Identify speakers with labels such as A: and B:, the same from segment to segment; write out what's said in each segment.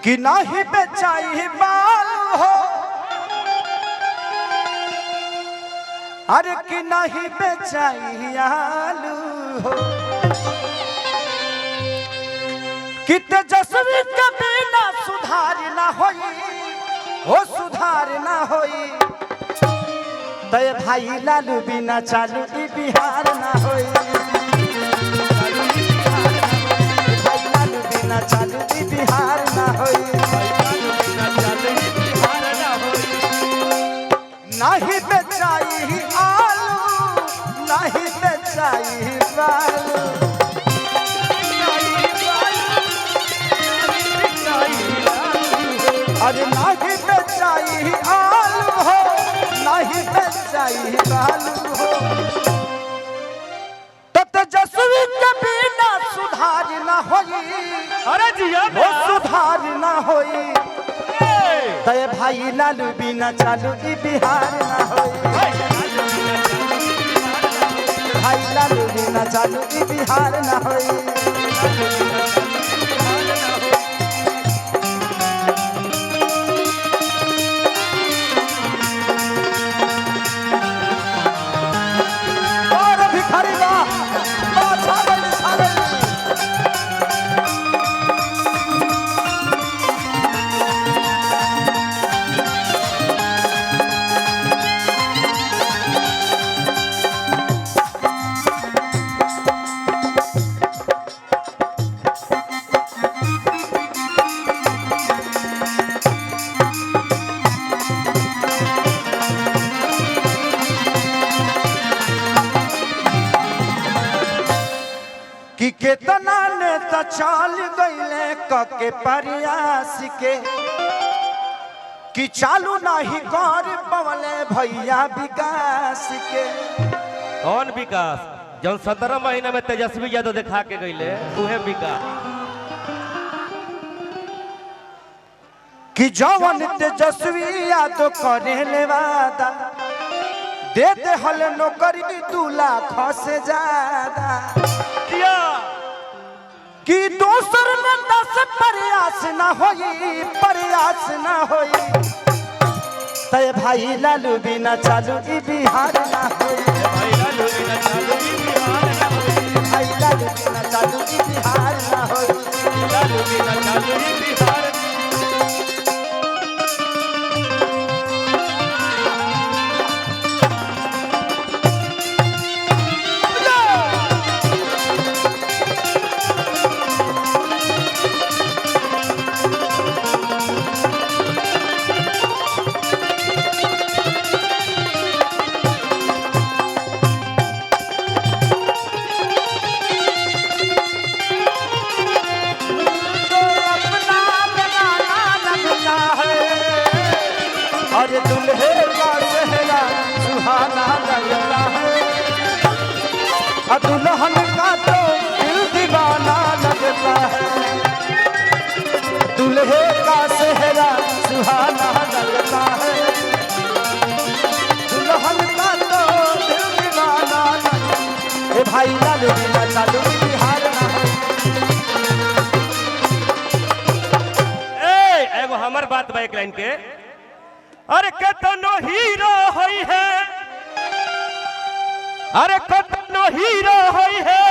A: कि नाही बेचाई बाल हो, अरे कि नहीं बेचाई आलू हो, कि तेजस्वी के बिना सुधार ना होई, हो सुधार ना होई, तय भाई लालू बिना चालू ई बिहार ना होई, भाई लालू बिना चालू ई बिहार ना होई, नहीं बेचाई आलू नहीं बेचाई बालू, अरे नहीं बेचाई आलू हो नहीं बेचाई बालू हो, तो तेजस्वी के बिना सुधार ना होई,
B: अरे जिया
A: वो सुधार ना होई, तय भाई लालू बिना चालू ई बिहार ना होई, भाई लालू बिना चालू ई बिहार ना होई। और भिखारी बा छागल छागल कि केतना नेता चाल गईले कके प्रयास के, कि चालू नहीं कर पवले भैया विकास के,
B: कौन विकास जौन 17 महीना में तेजस्वी यादव दिखा के गईले उहे विकास।
A: कि जवन तेजस्वी यादव करे ले वादा दे दे हल नौकरी 2 लाख से ज्यादा, कि दोसर नेता से प्रयास ना होई प्रयास ना होई, तय भाई लालू बिना चालू ई बिहार ना होई,
B: भाई लालू बिना चालू ई बिहार ना होई,
A: भाई लालू बिना चालू ई बिहार ना होई,
B: लालू बिना चालू ई बिहार।
A: अरे दुल्हे का चेहरा सुहाना लगता है, दुल्हन का तो दिल दीवाना लगता है, दुल्हे का चेहरा सुहाना लगता है, दुल्हन का तो दिल दीवाना लगता है, भाई लालू बिना चालू बिहार ना
B: ए एगो हमर बात बा एक लाइन के, अरे कतनो हीरो होई है, अरे कतनो हीरो होई है,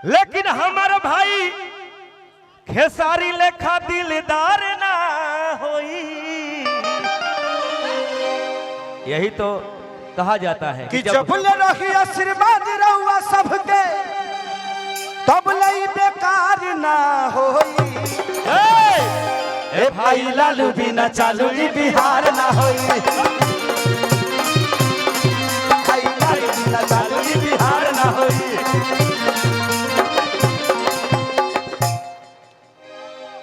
B: लेकिन हमार भाई खेसारी लेखा दिलदार ना होई। यही तो कहा जाता है
A: कि जब ले रही आशीर्वाद रहुआ सबके तब ले बेकार ना होई, ए भाई लालू बिना चालू ई बिहार ना होई, भाई लालू बिना चालू ई बिहार ना होई,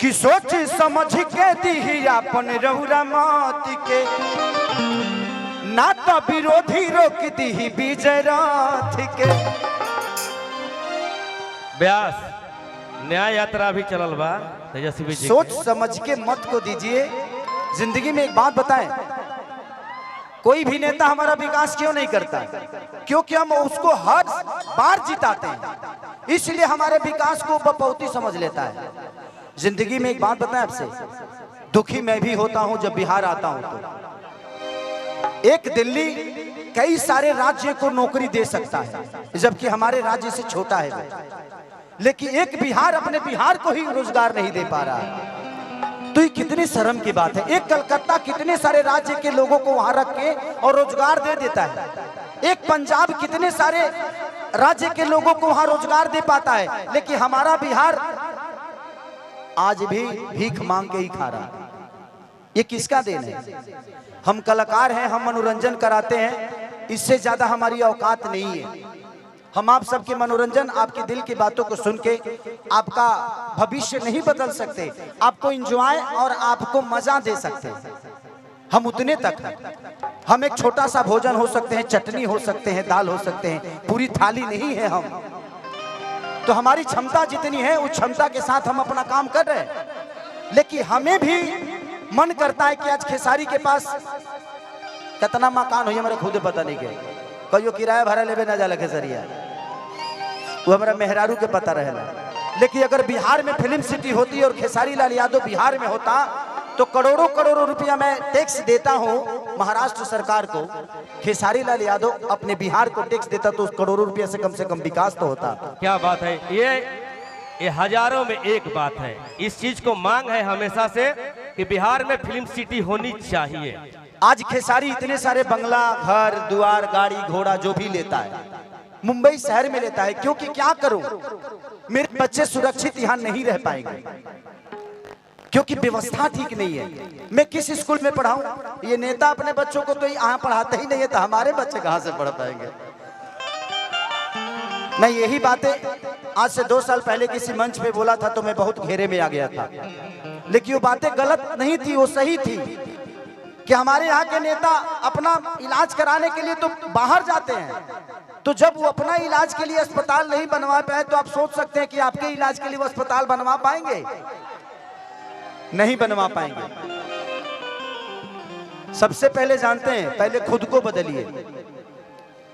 A: कि सोच समझ के दी अपन रहुरा मत के, ना तो विरोधी रोक दी विजय रथ के।
B: व्यास न्याय यात्रा भी चलल बा तेजस्वी जी,
A: सोच समझ के मत को दीजिए। जिंदगी में एक बात बताएं, कोई भी नेता हमारा विकास क्यों नहीं करता? क्योंकि हम उसको हर बार जिताते हैं, इसलिए हमारे विकास को बपौती समझ लेता है। जिंदगी में एक बात बताएं आपसे, दुखी मैं भी होता हूं जब बिहार आता हूं तो। एक दिल्ली कई सारे राज्य को नौकरी दे सकता है, जबकि हमारे राज्य से छोटा है वो। लेकिन एक बिहार अपने बिहार को ही रोजगार नहीं दे पा रहा है। तो ये कितनी शर्म की बात है। एक कलकत्ता कितने सारे राज्य के लोगों को वहां रख के और रोजगार दे देता है। एक पंजाब कितने सारे राज्य के लोगों को वहां रोजगार दे पाता है, लेकिन हमारा बिहार आज भी भीख मांग के ही खा रहा है। ये किसका देन है? हम कलाकार हैं, हम मनोरंजन कराते हैं, इससे ज्यादा हमारी औकात नहीं है। हम आप सबके मनोरंजन, आपके दिल की बातों को सुन के आपका भविष्य नहीं बदल सकते, आपको एंजॉय और आपको मजा दे सकते हैं। हम उतने तक हैं। हम एक छोटा सा भोजन हो सकते हैं, चटनी हो सकते हैं, दाल हो सकते हैं, पूरी थाली नहीं है हम। तो हमारी क्षमता जितनी है उस क्षमता के साथ हम अपना काम कर रहे हैं। लेकिन हमें भी मन करता है कि आज खेसारी के पास कितना मकान हो, मेरा खुद पता नहीं के कहियो किराया भाड़ा लेवे ना जाला खेसरिया, वो हमारा मेहरारू के पता रहेला। लेकिन अगर बिहार में फिल्म सिटी होती और खेसारी लाल यादव बिहार में होता तो करोड़ों करोड़ों रुपया मैं टैक्स देता हूं महाराष्ट्र सरकार को, खेसारी लाल यादव अपने बिहार को टैक्स देता तो करोड़ों रुपया से कम विकास तो होता।
B: क्या बात है, ये हजारों में एक बात है। इस चीज को मांग है हमेशा से कि बिहार में फिल्म सिटी होनी चाहिए।
A: आज खेसारी इतने सारे बंगला, घर द्वार, गाड़ी घोड़ा जो भी लेता है मुंबई शहर में लेता है, क्योंकि क्या करूं, मेरे बच्चे सुरक्षित यहां नहीं रह पाएंगे क्योंकि व्यवस्था ठीक नहीं है। मैं किस स्कूल में पढ़ाऊं? ये नेता अपने बच्चों को तो यहाँ पढ़ाते ही नहीं है, तो हमारे बच्चे कहां से पढ़ पाएंगे? मैं यही बातें आज से 2 साल पहले किसी मंच पे बोला था तो मैं बहुत घेरे में आ गया था, लेकिन वो बातें गलत नहीं थी, वो सही थी कि हमारे यहाँ के नेता अपना इलाज कराने के लिए तो बाहर जाते हैं, तो जब वो अपना इलाज के लिए अस्पताल नहीं बनवा पाए तो आप सोच सकते हैं कि आपके इलाज के लिए वो अस्पताल बनवा पाएंगे? नहीं बनवा पाएंगे। सबसे पहले जानते हैं, पहले खुद को बदलिए।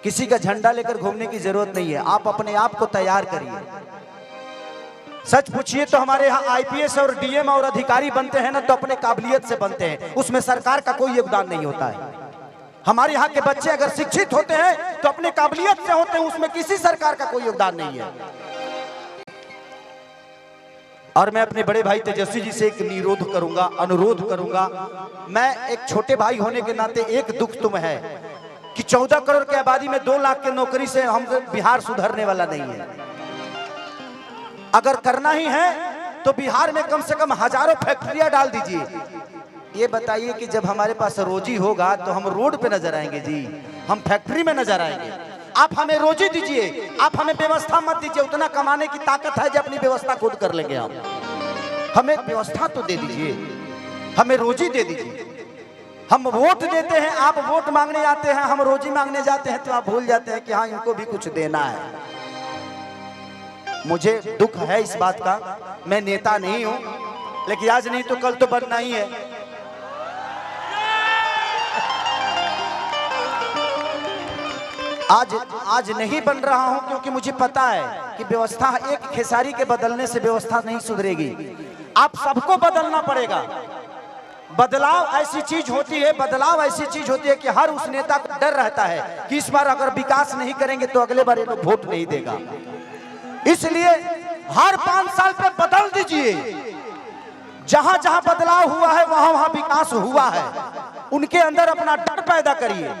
A: किसी का झंडा लेकर घूमने की जरूरत नहीं है, आप अपने आप को तैयार करिए। सच पूछिए तो हमारे यहाँ आईपीएस और डीएम और अधिकारी बनते हैं ना तो अपने काबिलियत से बनते हैं, उसमें सरकार का कोई योगदान नहीं होता है। हमारे यहाँ के बच्चे अगर शिक्षित होते हैं तो अपने काबिलियत से होते हैं, उसमें किसी सरकार का कोई योगदान नहीं है। और मैं अपने बड़े भाई तेजस्वी जी से एक अनुरोध करूंगा। मैं एक छोटे भाई होने के नाते एक दुख तुम है कि 14 करोड़ की आबादी में 2 लाख की नौकरी से हम बिहार सुधरने वाला नहीं है। अगर करना ही है तो बिहार में कम से कम हजारों फैक्ट्रियां डाल दीजिए। ये बताइए कि जब हमारे पास रोजी होगा तो हम रोड पे नजर आएंगे जी, हम फैक्ट्री में नजर आएंगे। आप हमें रोजी दीजिए, आप हमें व्यवस्था मत दीजिए। उतना कमाने की ताकत है जो अपनी व्यवस्था खुद कर लेंगे हम। हमें व्यवस्था तो दे दीजिए, हमें रोजी दे दीजिए। हम वोट देते हैं, आप वोट मांगने आते हैं, हम रोजी मांगने जाते हैं तो आप भूल जाते हैं कि हाँ इनको भी कुछ देना है। मुझे दुख है इस बात का, मैं नेता नहीं हूं, लेकिन आज नहीं तो कल तो बनना ही है। आज नहीं बन रहा हूं क्योंकि मुझे पता है कि व्यवस्था एक खेसारी के बदलने से व्यवस्था नहीं सुधरेगी। आप सबको बदलना पड़ेगा। बदलाव ऐसी चीज होती है, कि हर उस नेता को डर रहता है कि इस बार अगर विकास नहीं करेंगे तो अगले बार ये लोग वोट नहीं देगा। इसलिए हर 5 साल पे बदल दीजिए। जहां जहां बदलाव हुआ है वहां वहां विकास हुआ है। उनके अंदर अपना डर पैदा करिए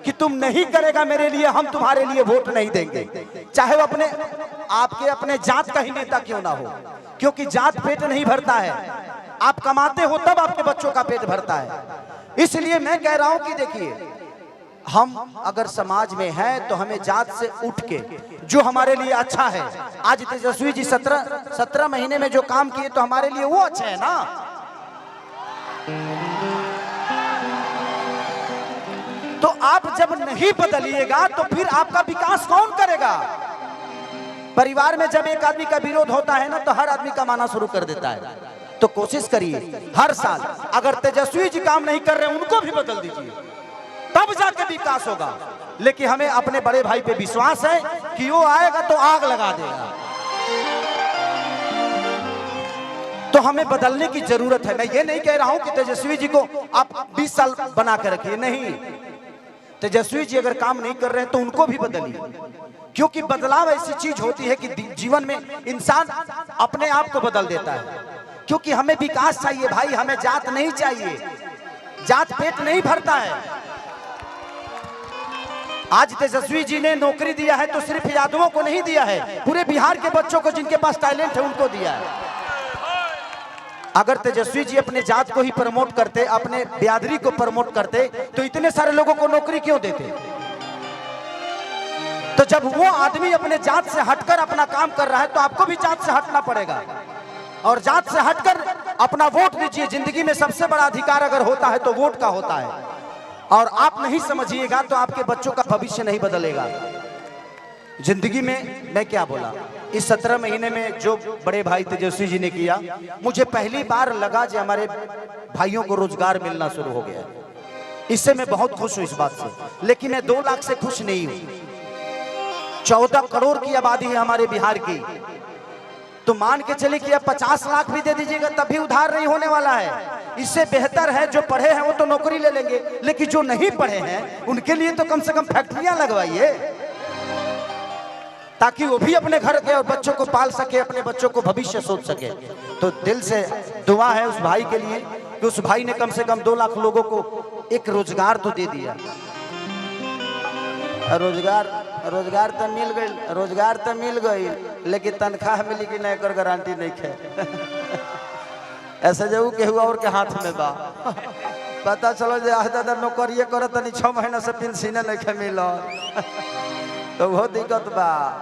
A: कि तुम नहीं करेगा मेरे लिए, हम तुम्हारे लिए वोट नहीं देंगे, चाहे वो अपने जात का ही नेता क्यों ना हो, क्योंकि जात पेट नहीं भरता है। आप कमाते हो तब आपके बच्चों का पेट भरता है। इसलिए मैं कह रहा हूं कि देखिए, हम अगर समाज में हैं तो हमें जात से उठ के जो हमारे लिए अच्छा है। आज तेजस्वी जी 17 महीने में जो काम किए तो हमारे लिए वो अच्छा है ना। तो आप जब नहीं बदलिएगा तो फिर आपका विकास कौन करेगा? परिवार में जब एक आदमी का विरोध होता है ना तो हर आदमी कमाना शुरू कर देता है। तो कोशिश करिए हर साल, अगर तेजस्वी जी काम नहीं कर रहे उनको भी बदल दीजिए, तब जाके विकास होगा। लेकिन हमें अपने बड़े भाई पे विश्वास है कि वो आएगा तो आग लगा देगा। तो हमें बदलने की जरूरत है। मैं ये नहीं कह रहा हूं कि तेजस्वी जी को आप 20 साल बना कर रखिए, नहीं। तेजस्वी जी अगर काम नहीं कर रहे हैं तो उनको भी बदलिए, क्योंकि बदलाव ऐसी चीज होती है कि जीवन में इंसान अपने आप को बदल देता है। क्योंकि हमें विकास चाहिए भाई, हमें जात नहीं चाहिए। जात पेट नहीं भरता है। आज तेजस्वी जी ने नौकरी दिया है तो सिर्फ यादवों को नहीं दिया है, पूरे बिहार के बच्चों को जिनके पास टैलेंट है उनको दिया है। अगर तेजस्वी जी अपने जात को ही प्रमोट करते, अपने बिरादरी को प्रमोट करते, तो इतने सारे लोगों को नौकरी क्यों देते? तो जब वो आदमी अपने जात से हटकर अपना काम कर रहा है तो आपको भी जात से हटना पड़ेगा, और जात से हटकर अपना वोट दीजिए। जिंदगी में सबसे बड़ा अधिकार अगर होता है तो वोट का होता है, और आप नहीं समझिएगा तो आपके बच्चों का भविष्य नहीं बदलेगा। जिंदगी में मैं क्या बोला, इस 17 महीने में जो बड़े भाई तेजस्वी जी ने किया, मुझे पहली बार लगा कि हमारे भाइयों को रोजगार मिलना शुरू हो गया। इससे मैं बहुत खुश हूं इस बात से। लेकिन मैं 2 लाख से खुश नहीं हूं। 14 करोड़ की आबादी है हमारे बिहार की, तो मान के चले कि अब 50 लाख भी दे दीजिएगा तब भी उधार नहीं होने वाला है। इससे बेहतर है जो पढ़े हैं वो तो नौकरी ले लेंगे, लेकिन जो नहीं पढ़े हैं उनके लिए तो कम से कम फैक्ट्रियां लगवाइए, ताकि वो भी अपने घर के और बच्चों को पाल सके, अपने बच्चों को भविष्य सोच सके। तो दिल से दुआ है उस भाई के लिए कि उस भाई ने कम से कम 2 लाख लोगों को एक रोजगार तो दे दिया। रोजगार तो मिल गई, लेकिन तनख्वाह मिली कि नहीं कर गारंटी नहीं है। ऐसे जरूर के हुआ और के हाथ में बा पता चलो जे दादा नौकरिए करत नहीं, 6 महीना से पेंशन नहीं मिल तो बहुत दिक्कत बा।